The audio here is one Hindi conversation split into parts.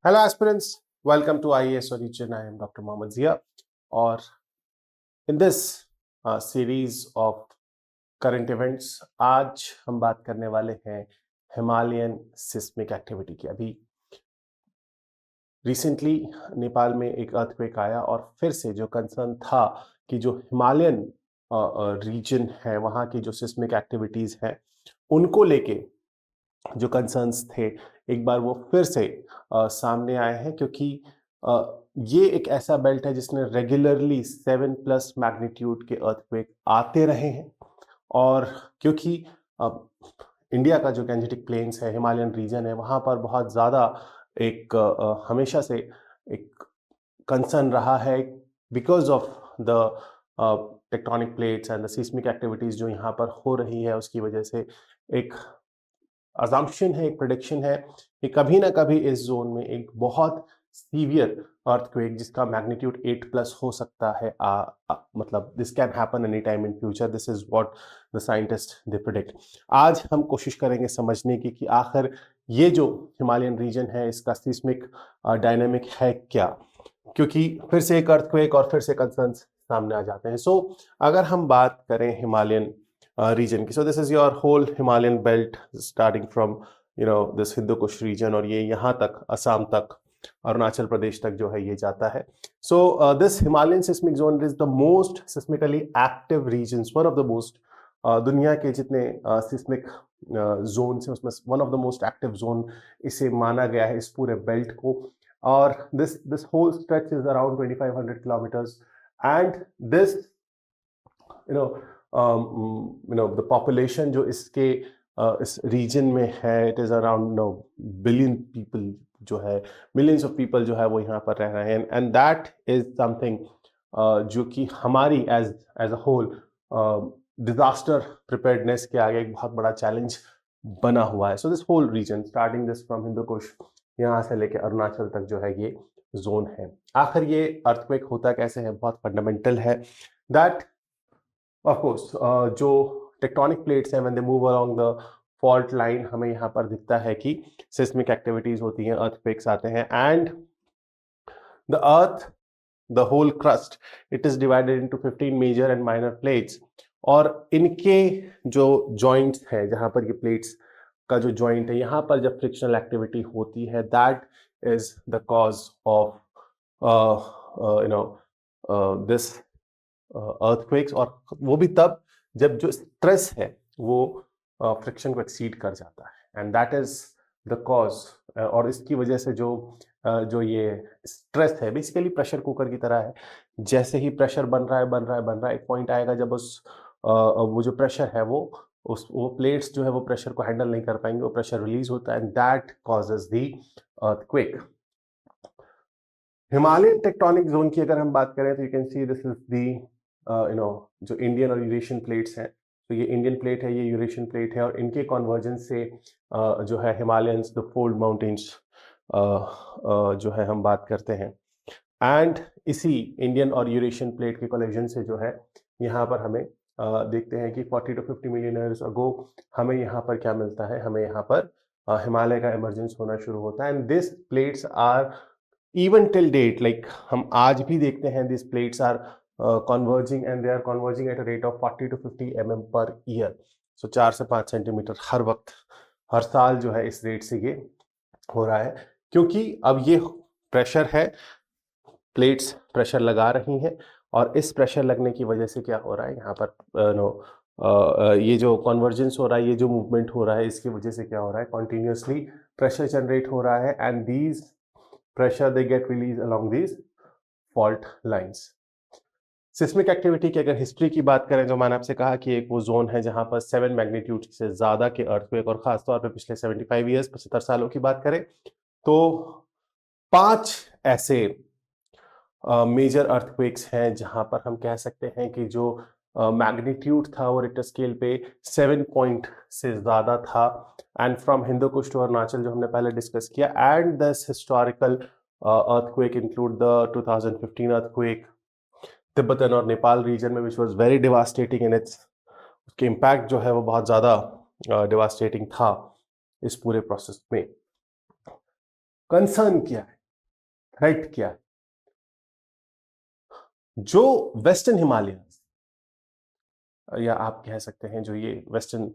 Hello aspirants, welcome to IAS Origin. I am Dr. Mohammad Zia और in this series of current events आज हम बात करने वाले हैं हिमालयन सिस्मिक एक्टिविटी की। अभी रिसेंटली नेपाल में एक अर्थक्वेक आया और फिर से जो कंसर्न था कि जो हिमालयन रीजन है वहाँ की जो सिस्मिक एक्टिविटीज़ हैं उनको लेके जो कंसर्न्स थे एक बार वो फिर से सामने आए हैं क्योंकि ये एक ऐसा बेल्ट है जिसने रेगुलरली 7+ मैग्नीट्यूड के अर्थक्वेक आते रहे हैं और क्योंकि इंडिया का जो गैंजेटिक प्लेन्स है हिमालयन रीजन है वहाँ पर बहुत ज़्यादा एक हमेशा से एक कंसर्न रहा है because of the tectonic plates and the seismic activities जो यहाँ पर हो रही है उसकी वजह से एक अजम्पशन है, एक प्रेडिक्शन है कि कभी ना कभी इस जोन में एक बहुत सीवियर अर्थक्वेक जिसका मैग्नीट्यूड 8+ हो सकता है मतलब this can happen any time in future. This is what the scientist they predict. आज हम कोशिश करेंगे समझने की कि आखिर ये जो हिमालयन रीजन है इसका सिस्मिक डायनामिक है क्या, क्योंकि फिर से एक अर्थक्वेक और फिर से कंसर्न्स सामने आ जाते हैं। सो अगर हम बात करें हिमालयन region की, so this is your whole Himalayan belt starting from this Hindu Kush region और ये यहाँ तक असम तक अरुणाचल प्रदेश तक जो है ये जाता है। So this Himalayan seismic zone is the most seismically active regions, one of the most दुनिया के जितने seismic zones हैं उसमें one of the most active zone इसे माना गया है इस पूरे बेल्ट को। और this whole stretch is around 2500 kilometers and this the population जो इसके इस रीजन में है it is around billion people जो है मिलियंस ऑफ पीपल जो है वो यहाँ पर रह रहे हैं एंड दैट इज समथिंग जो कि हमारी as a whole disaster preparedness के आगे एक बहुत बड़ा चैलेंज बना हुआ है। So this whole region starting this from Hindu Kush यहाँ से लेके अरुणाचल तक जो है ये जोन है। आखिर ये अर्थक्वेक होता कैसे है, बहुत फंडामेंटल है दैट ऑफ कोर्स जो टेक्टोनिक प्लेट्स हैं when they move along the fault line हमें यहाँ पर दिखता है कि सिस्मिक एक्टिविटीज होती हैं, अर्थक्वेक्स आते हैं and the earth the whole crust it is divided into 15 major and minor plates और इनके जो जॉइंट्स हैं जहाँ पर ये प्लेट्स का जो जॉइंट है यहाँ पर जब फ्रिक्शनल एक्टिविटी होती है that is the cause of this earthquakes और वो भी तब जब जो स्ट्रेस है वो फ्रिक्शन को एक्सीड कर जाता है and that is the cause. और इसकी वजह से जो ये स्ट्रेस है बेसिकली प्रेशर कुकर की तरह है, जैसे ही प्रेशर बन रहा है एक पॉइंट आएगा जब उस वो जो प्रेशर है वो प्लेट्स जो है वो प्रेशर को हैंडल नहीं कर पाएंगे, वो प्रेशर रिलीज होता है and that causes the earthquake. Himalayan tectonic zone की अगर हम बात करें तो you can see this is the जो इंडियन और यूरेशियन प्लेट्स हैं, तो ये इंडियन प्लेट है, ये यूरेशियन प्लेट है और इनके कन्वर्जेंस से जो है हिमालयंस द फोल्ड माउंटेन्स जो है हम बात करते हैं एंड इसी इंडियन और यूरेशियन प्लेट के कोलिजन से जो है यहाँ पर हमें देखते हैं कि 40 to 50 मिलियन ईयर्स अगो हमें यहाँ पर क्या मिलता है, हमें यहाँ पर हिमालय का इमर्जेंस होना शुरू होता है and this plates are even till date like हम आज भी देखते हैं this plates are converging and they are converging at a rate of 40 to 50 mm per year. So 4 से 5 सेंटीमीटर हर वक्त हर साल जो है इस रेट से ये हो रहा है क्योंकि अब ये प्रेशर है, प्लेट्स प्रेशर लगा रही हैं और इस प्रेशर लगने की वजह से क्या हो रहा है यहाँ पर ये जो कन्वर्जेंस हो रहा है, ये जो मूवमेंट हो रहा है इसकी वजह से क्या हो रहा है, कॉन्टिन्यूसली प्रेशर जनरेट हो रहा है and these pressure they get release along these fault lines. Seismic activity की अगर हिस्ट्री की बात करें जो मैंने आपसे कहा कि एक वो जोन है जहां पर 7 मैग्नीट्यूड से ज़्यादा के अर्थक्वेक और ख़ासतौर पे पिछले 75 ईयर्स 75 सालों की बात करें तो 5 ऐसे मेजर अर्थक्वेक्स हैं जहां पर हम कह सकते हैं कि जो मैग्नीट्यूड था वो रिक्टर स्केल पे 7 पॉइंट से ज़्यादा था and from Hindu Kush to Arunachal जो हमने पहले डिस्कस किया and this historical earthquake include the 2015 earthquake Tibetan और नेपाल रीजन में which was very devastating in its, उसके इम्पैक्ट जो है वो बहुत ज़्यादा डिवास्टेटिंग था इस पूरे प्रोसेस में। कंसर्न क्या है, थ्रेट क्या है? जो वेस्टर्न हिमालयंस या आप कह सकते हैं जो ये वेस्टर्न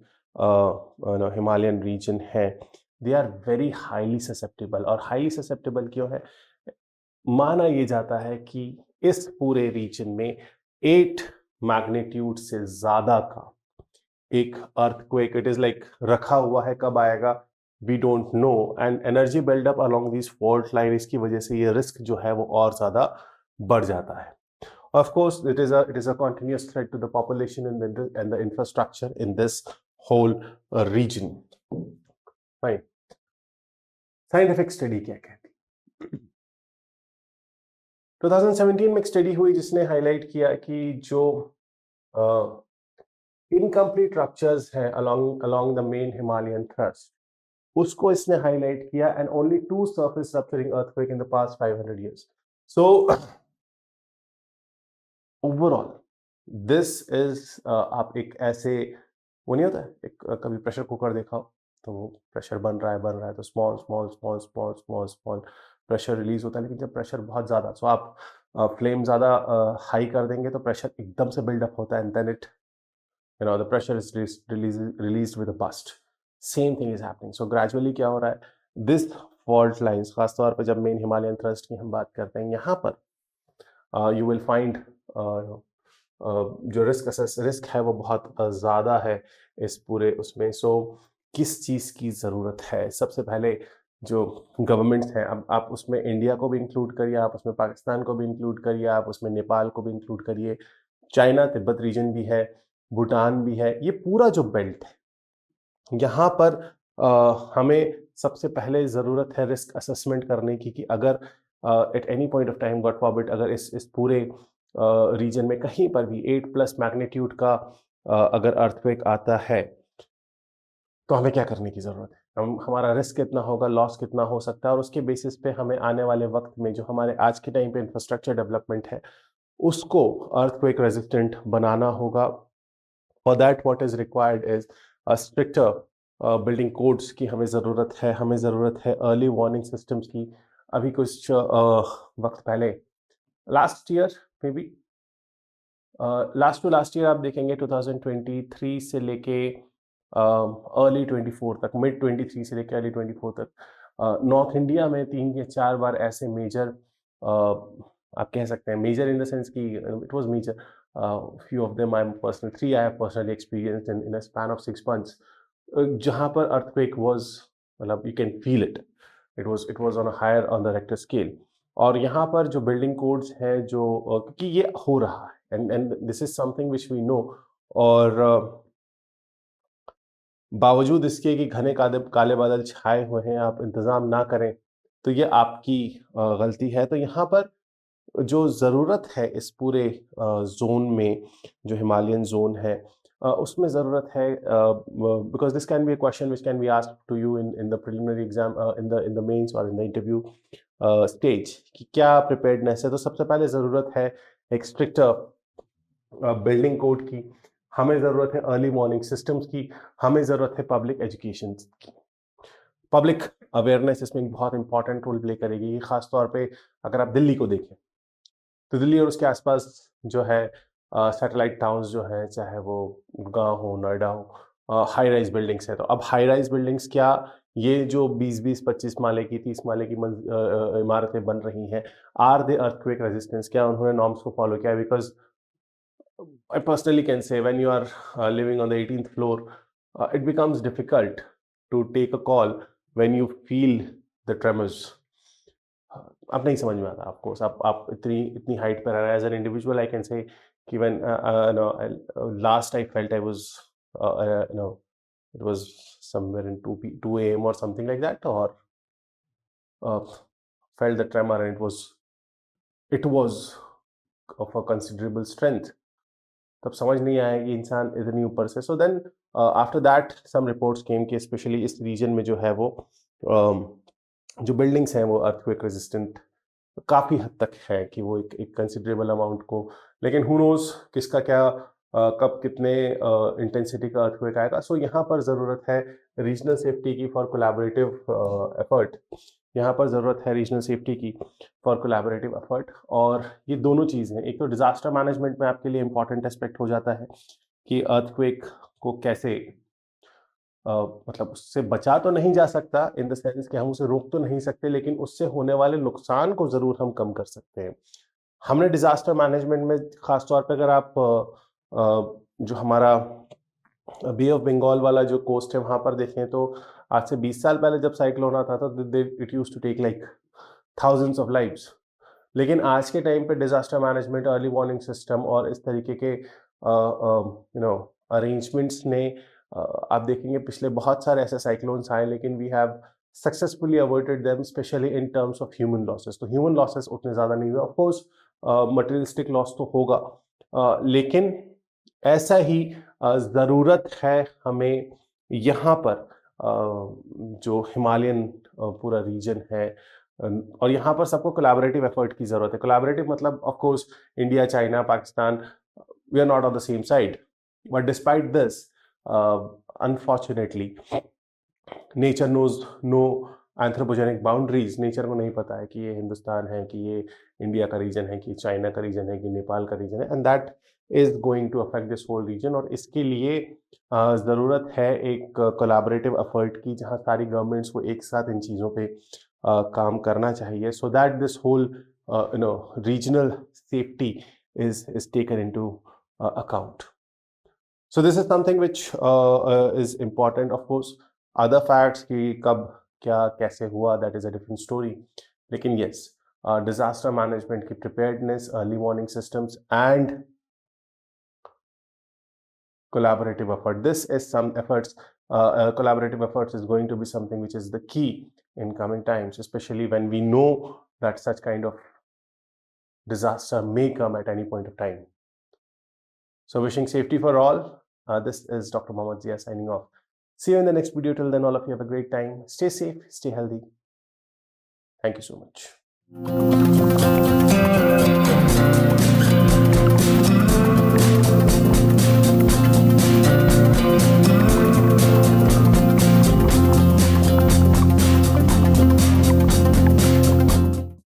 हिमालयन रीजन है, they are very highly susceptible. और हाईली ससेप्टेबल क्यों है? माना ये जाता है कि इस पूरे रीजन में 8 मैग्नीट्यूड से ज्यादा का एक अर्थक्वेक, इट इज लाइक रखा हुआ है, कब आएगा we don't know, and energy buildup along this fault line, इसकी वजह से ये रिस्क जो है वो और ज्यादा बढ़ जाता है। Of course, it is a continuous threat to the population and the infrastructure in this whole region. Fine. Scientific study क्या कहती? 2017 में एक स्टडी हुई जिसने हाईलाइट किया कि जो इनकम्प्लीट रप्चर्स हैं along the main Himalayan thrust, उसको इसने हाईलाइट किया, and only 2 surface rupturing earthquake in the past 500 years. So overall this is आप एक ऐसे, वो नहीं होता है एक कभी प्रेशर कुकर देखा हो तो वो प्रेशर बन रहा है तो small small small small small small pressure release होता है, लेकिन जब प्रेशर बहुत ज़्यादा, सो आप फ्लेम ज़्यादा हाई कर देंगे तो प्रेशर एकदम से बिल्डअप होता है, and then it the pressure is released with a burst. Same thing is happening. So gradually क्या हो रहा है, दिस फॉल्ट लाइंस, खासतौर पर जब मेन हिमालयन थ्रस्ट की हम बात करते हैं, यहाँ पर यू विल फाइंड जो रिस्क है वो बहुत ज़्यादा है इस पूरे उसमें। सो किस चीज़ की ज़रूरत है? सबसे पहले जो गवर्नमेंट्स हैं, अब आप उसमें इंडिया को भी इंक्लूड करिए, आप उसमें पाकिस्तान को भी इंक्लूड करिए, आप उसमें नेपाल को भी इंक्लूड करिए, चाइना तिब्बत रीजन भी है, भूटान भी है, ये पूरा जो बेल्ट है, यहाँ पर हमें सबसे पहले ज़रूरत है रिस्क असेसमेंट करने की, कि अगर at any point of time, God forbid, अगर इस पूरे रीजन में कहीं पर भी 8+ मैग्नीट्यूड का अगर अर्थक्वेक आता है तो हमें क्या करने की ज़रूरत है, हमारा रिस्क कितना होगा, लॉस कितना हो सकता है, और उसके बेसिस पे हमें आने वाले वक्त में जो हमारे आज के टाइम पे इंफ्रास्ट्रक्चर डेवलपमेंट है उसको अर्थक्वेक रेजिस्टेंट बनाना होगा। For that what is required is stricter building codes की हमें ज़रूरत है अर्ली वार्निंग सिस्टम्स की। अभी कुछ वक्त पहले, last year maybe, last to last year आप देखेंगे 2023 से लेके अर्ली 24 तक, मिड 23 से लेके अर्ली 24 तक, नॉर्थ इंडिया में 3 या 4 बार ऐसे मेजर, आप कह सकते हैं मेजर इन द सेंस कि it was major, few of them I'm personal, 3 I have personally experienced in a span of 6 months, जहाँ पर earthquake was, मतलब you can feel it, it was on a higher on the Richter scale। और यहाँ पर जो बिल्डिंग कोड्स हैं जो क्योंकि ये हो रहा है, and this is something which we know, और बावजूद इसके कि घने काले बादल छाए हुए हैं, आप इंतज़ाम ना करें तो ये आपकी गलती है। तो यहाँ पर जो ज़रूरत है इस पूरे ज़ोन में, जो हिमालयन ज़ोन है, उसमें ज़रूरत है, because this can be a question which can be asked to you in the preliminary exam, in the mains और इन द इंटरव्यू स्टेज, कि क्या प्रिपेयर्डनेस है। तो सबसे पहले ज़रूरत है एक स्ट्रिक्टर बिल्डिंग कोड की, हमें ज़रूरत है अर्ली वार्निंग सिस्टम्स की, हमें ज़रूरत है पब्लिक एजुकेशन की। पब्लिक अवेयरनेस इसमें एक बहुत इंपॉर्टेंट रोल प्ले करेगी। खास तौर पे अगर आप दिल्ली को देखें तो दिल्ली और उसके आसपास जो है सैटेलाइट टाउन्स जो हैं, चाहे वो गुड़गांव हो, नोएडा हो, हाई राइज बिल्डिंग्स हैं। तो अब हाई राइज बिल्डिंग्स क्या, ये जो 20-20, 25 माले की, 30 माले की इमारतें बन रही हैं, आर दे अर्थक्वेक रेजिस्टेंस? क्या उन्होंने नॉर्म्स को फॉलो किया? Because I personally can say when you are living on the 18th floor, it becomes difficult to take a call when you feel the tremors. अब नहीं समझ में आता, ऑफ कोर्स आप इतनी हाइट पर रह रहे हैं। As an individual I can say कि when last I felt I was it was somewhere in 2 a.m. or something like that, or felt the tremor, and it was of a considerable strength। तब समझ नहीं आया कि इंसान इतनी ऊपर से। So then after that some reports came कि स्पेशली इस रीजन में जो है वो जो बिल्डिंग्स हैं वो अर्थक्वेक रेजिस्टेंट काफ़ी हद तक है, कि वो एक कंसिडरेबल अमाउंट को, लेकिन हु नोज किसका क्या कब कितने इंटेंसिटी का अर्थक्वेक आएगा। सो यहाँ पर ज़रूरत है रीजनल सेफ्टी की फॉर कोलैबोरेटिव एफर्ट। यहाँ पर ज़रूरत है रीजनल सेफ्टी की फॉर कोलैबोरेटिव एफर्ट। और ये दोनों चीज़ें, एक तो डिजास्टर मैनेजमेंट में आपके लिए इंपॉर्टेंट एस्पेक्ट हो जाता है कि अर्थक्वेक को कैसे मतलब उससे बचा तो नहीं जा सकता इन द सेंस कि हम उसे रोक तो नहीं सकते, लेकिन उससे होने वाले नुकसान को ज़रूर हम कम कर सकते हैं। हमने डिजास्टर मैनेजमेंट में खास तौर पे अगर आप जो हमारा बे ऑफ बंगाल वाला जो कोस्ट है वहां पर देखें तो आज से 20 साल पहले जब साइक्लोन आता था तो it used to take like thousands of lives. लेकिन आज के टाइम पे disaster management, early warning system और इस तरीके के अरेंजमेंट्स ने आप देखेंगे पिछले बहुत सारे ऐसे साइक्लोन्स आए, लेकिन we have successfully avoided them, specially in terms of human losses. तो ह्यूमन लॉसेस उतने ज़्यादा नहीं हुए, ऑफकोर्स मटेरियलिस्टिक लॉस तो होगा, लेकिन ऐसा ही ज़रूरत है हमें यहाँ पर जो हिमालयन पूरा रीजन है, और यहाँ पर सबको कोलैबोरेटिव एफर्ट की ज़रूरत है। कोलैबोरेटिव मतलब of course India, China, Pakistan, we are not on the same side, but despite this unfortunately nature knows no anthropogenic boundaries. Nature को नहीं पता है कि ये हिंदुस्तान है, कि ये इंडिया का रीजन है, कि चाइना का रीजन है, कि नेपाल का रीजन है, and that is going to affect this whole region. और इसके लिए ज़रूरत है एक कोलैबोरेटिव एफर्ट की, जहाँ सारी गवर्नमेंट्स को एक साथ इन चीज़ों पे काम करना चाहिए, so that this whole regional safety is taken into account. So this is something which is important. Of course, other facts कि कब क्या कैसे हुआ, that is a different story. लेकिन yes, disaster management की preparedness, early warning systems and collaborative effort. This is some efforts. Collaborative efforts is going to be something which is the key in coming times, especially when we know that such kind of disaster may come at any point of time. So wishing safety for all. This is Dr. Mohammad Zia signing off. See you in the next video. Till then, all of you have a great time. Stay safe, stay healthy. Thank you so much.